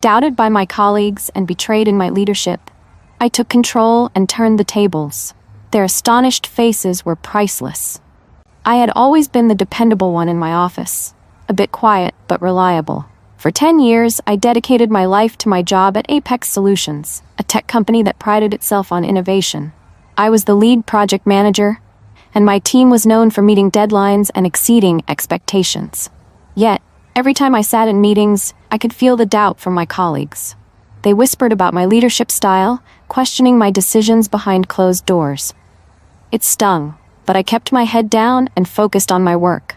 Doubted by my colleagues and betrayed in my leadership, I took control and turned the tables. Their astonished faces were priceless. I had always been the dependable one in my office, a bit quiet but reliable. For 10 years, I dedicated my life to my job at Apex Solutions, a tech company that prided itself on innovation. I was the lead project manager, and my team was known for meeting deadlines and exceeding expectations. Yet, every time I sat in meetings, I could feel the doubt from my colleagues. They whispered about my leadership style, questioning my decisions behind closed doors. It stung, but I kept my head down and focused on my work.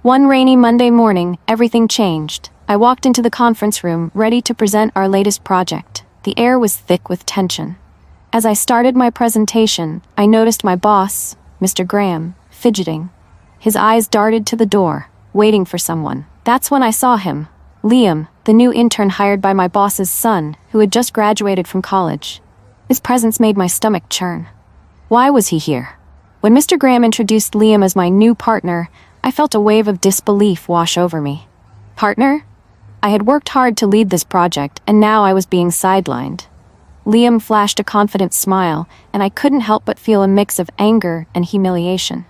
One rainy Monday morning, everything changed. I walked into the conference room, ready to present our latest project. The air was thick with tension. As I started my presentation, I noticed my boss, Mr. Graham, fidgeting. His eyes darted to the door, waiting for someone. That's when I saw him, Liam, the new intern hired by my boss's son, who had just graduated from college. His presence made my stomach churn. Why was he here? When Mr. Graham introduced Liam as my new partner, I felt a wave of disbelief wash over me. Partner? I had worked hard to lead this project, and now I was being sidelined. Liam flashed a confident smile, and I couldn't help but feel a mix of anger and humiliation.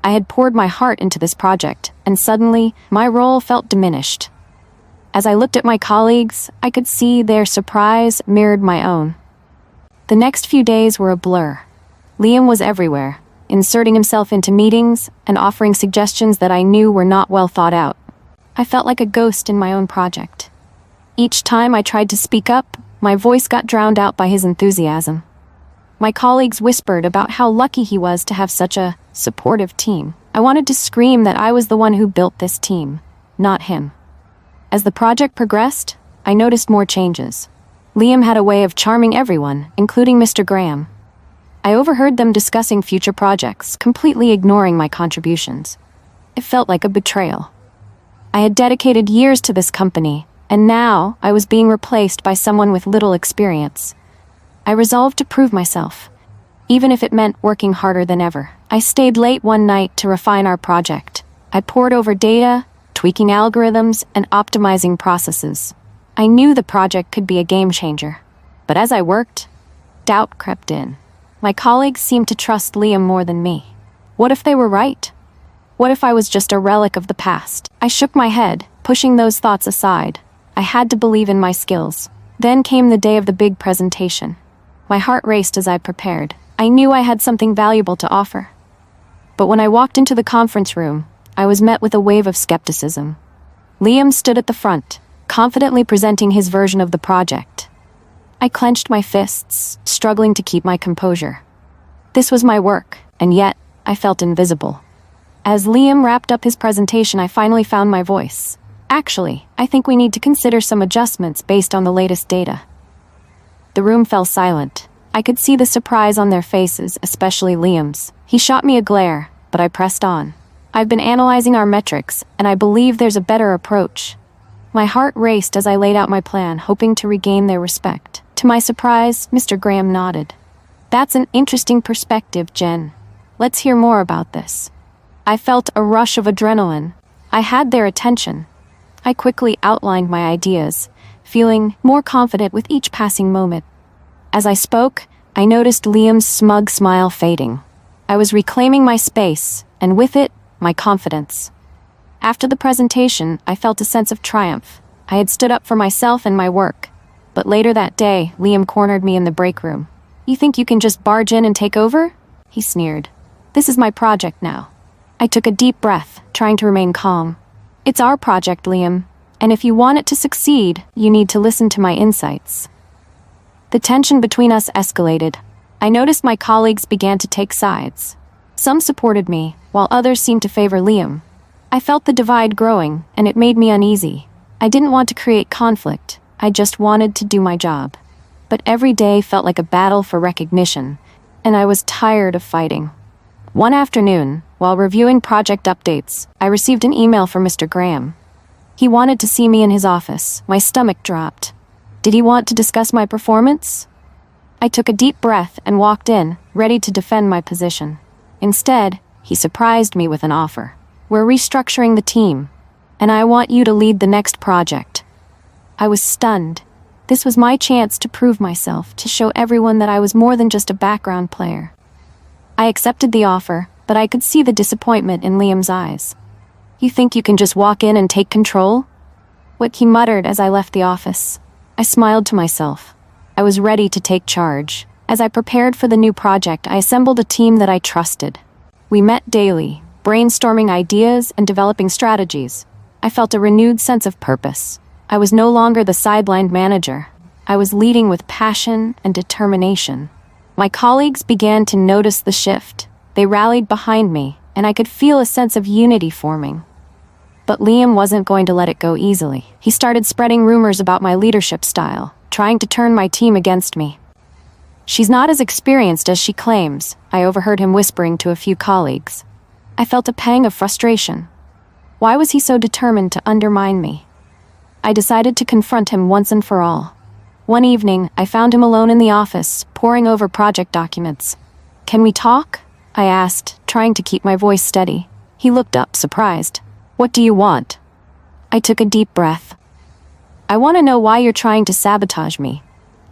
I had poured my heart into this project, and suddenly, my role felt diminished. As I looked at my colleagues, I could see their surprise mirrored my own. The next few days were a blur. Liam was everywhere, inserting himself into meetings and offering suggestions that I knew were not well thought out. I felt like a ghost in my own project. Each time I tried to speak up, my voice got drowned out by his enthusiasm. My colleagues whispered about how lucky he was to have such a supportive team. I wanted to scream that I was the one who built this team, not him. As the project progressed, I noticed more changes. Liam had a way of charming everyone, including Mr. Graham. I overheard them discussing future projects, completely ignoring my contributions. It felt like a betrayal. I had dedicated years to this company, and now I was being replaced by someone with little experience. I resolved to prove myself, even if it meant working harder than ever. I stayed late one night to refine our project. I pored over data, tweaking algorithms, and optimizing processes. I knew the project could be a game changer. But as I worked, doubt crept in. My colleagues seemed to trust Liam more than me. What if they were right? What if I was just a relic of the past? I shook my head, pushing those thoughts aside. I had to believe in my skills. Then came the day of the big presentation. My heart raced as I prepared. I knew I had something valuable to offer. But when I walked into the conference room, I was met with a wave of skepticism. Liam stood at the front, confidently presenting his version of the project. I clenched my fists, struggling to keep my composure. This was my work, and yet I felt invisible. As Liam wrapped up his presentation, I finally found my voice. Actually, I think we need to consider some adjustments based on the latest data. The room fell silent. I could see the surprise on their faces, especially Liam's. He shot me a glare, but I pressed on. I've been analyzing our metrics, and I believe there's a better approach. My heart raced as I laid out my plan, hoping to regain their respect. To my surprise, Mr. Graham nodded. That's an interesting perspective, Jen. Let's hear more about this. I felt a rush of adrenaline. I had their attention. I quickly outlined my ideas, feeling more confident with each passing moment. As I spoke, I noticed Liam's smug smile fading. I was reclaiming my space, and with it, my confidence. After the presentation, I felt a sense of triumph. I had stood up for myself and my work. But later that day, Liam cornered me in the break room. "You think you can just barge in and take over?" he sneered. "This is my project now." I took a deep breath, trying to remain calm. "It's our project, Liam, and if you want it to succeed, you need to listen to my insights." The tension between us escalated. I noticed my colleagues began to take sides. Some supported me, while others seemed to favor Liam. I felt the divide growing, and it made me uneasy. I didn't want to create conflict. I just wanted to do my job. But every day felt like a battle for recognition, and I was tired of fighting. One afternoon, while reviewing project updates, I received an email from Mr. Graham. He wanted to see me in his office. My stomach dropped. Did he want to discuss my performance? I took a deep breath and walked in, ready to defend my position. Instead, he surprised me with an offer. "We're restructuring the team, and I want you to lead the next project." I was stunned. This was my chance to prove myself, to show everyone that I was more than just a background player. I accepted the offer, but I could see the disappointment in Liam's eyes. "You think you can just walk in and take control?" What he muttered as I left the office. I smiled to myself. I was ready to take charge. As I prepared for the new project, I assembled a team that I trusted. We met daily, brainstorming ideas and developing strategies. I felt a renewed sense of purpose. I was no longer the sidelined manager. I was leading with passion and determination. My colleagues began to notice the shift. They rallied behind me, and I could feel a sense of unity forming. But Liam wasn't going to let it go easily. He started spreading rumors about my leadership style, trying to turn my team against me. "She's not as experienced as she claims," I overheard him whispering to a few colleagues. I felt a pang of frustration. Why was he so determined to undermine me? I decided to confront him once and for all. One evening, I found him alone in the office, poring over project documents. "Can we talk?" I asked, trying to keep my voice steady. He looked up, surprised. "What do you want?" I took a deep breath. "I want to know why you're trying to sabotage me.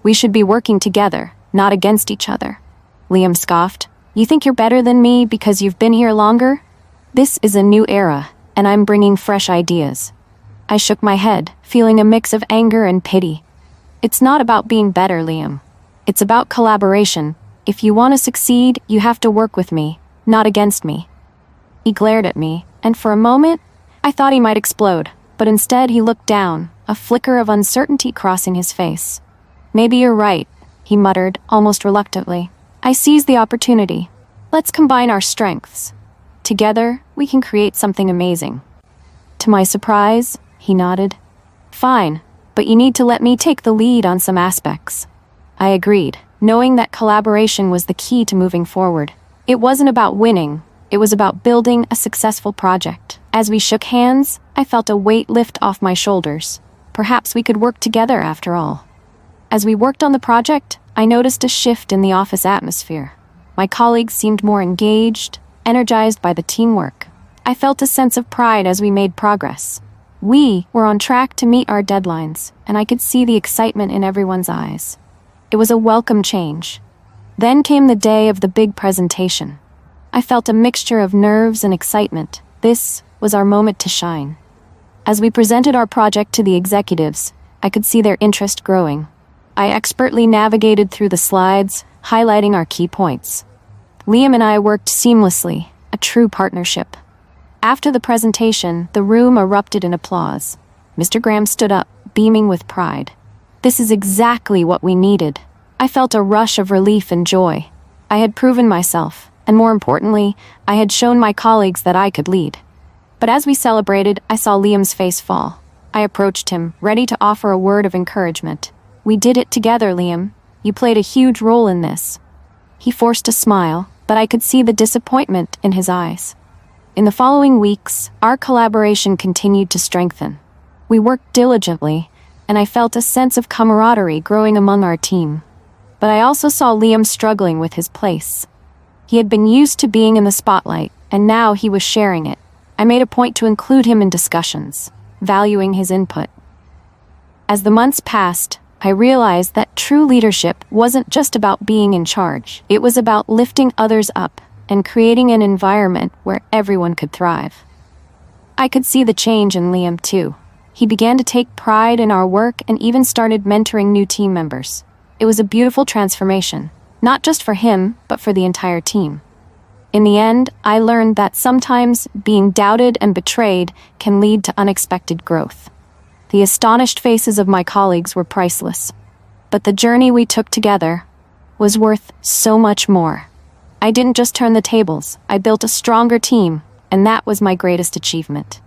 We should be working together, not against each other." Liam scoffed. "You think you're better than me because you've been here longer? This is a new era, and I'm bringing fresh ideas." I shook my head, feeling a mix of anger and pity. "It's not about being better, Liam. It's about collaboration. If you want to succeed, you have to work with me, not against me." He glared at me, and for a moment, I thought he might explode, but instead he looked down, a flicker of uncertainty crossing his face. "Maybe you're right," he muttered, almost reluctantly. I seized the opportunity. "Let's combine our strengths. Together, we can create something amazing." To my surprise, he nodded. "Fine, but you need to let me take the lead on some aspects." I agreed, knowing that collaboration was the key to moving forward. It wasn't about winning, it was about building a successful project. As we shook hands, I felt a weight lift off my shoulders. Perhaps we could work together after all. As we worked on the project, I noticed a shift in the office atmosphere. My colleagues seemed more engaged, energized by the teamwork. I felt a sense of pride as we made progress. We were on track to meet our deadlines, and I could see the excitement in everyone's eyes. It was a welcome change. Then came the day of the big presentation. I felt a mixture of nerves and excitement. This was our moment to shine. As we presented our project to the executives, I could see their interest growing. I expertly navigated through the slides, highlighting our key points. Liam and I worked seamlessly, a true partnership. After the presentation, the room erupted in applause. Mr. Graham stood up, beaming with pride. "This is exactly what we needed." I felt a rush of relief and joy. I had proven myself, and more importantly, I had shown my colleagues that I could lead. But as we celebrated, I saw Liam's face fall. I approached him, ready to offer a word of encouragement. "We did it together, Liam. You played a huge role in this." He forced a smile, but I could see the disappointment in his eyes. In the following weeks, our collaboration continued to strengthen. We worked diligently, and I felt a sense of camaraderie growing among our team. But I also saw Liam struggling with his place. He had been used to being in the spotlight, and now he was sharing it. I made a point to include him in discussions, valuing his input. As the months passed, I realized that true leadership wasn't just about being in charge. It was about lifting others up and creating an environment where everyone could thrive. I could see the change in Liam, too. He began to take pride in our work and even started mentoring new team members. It was a beautiful transformation, not just for him, but for the entire team. In the end, I learned that sometimes being doubted and betrayed can lead to unexpected growth. The astonished faces of my colleagues were priceless, but the journey we took together was worth so much more. I didn't just turn the tables, I built a stronger team, and that was my greatest achievement.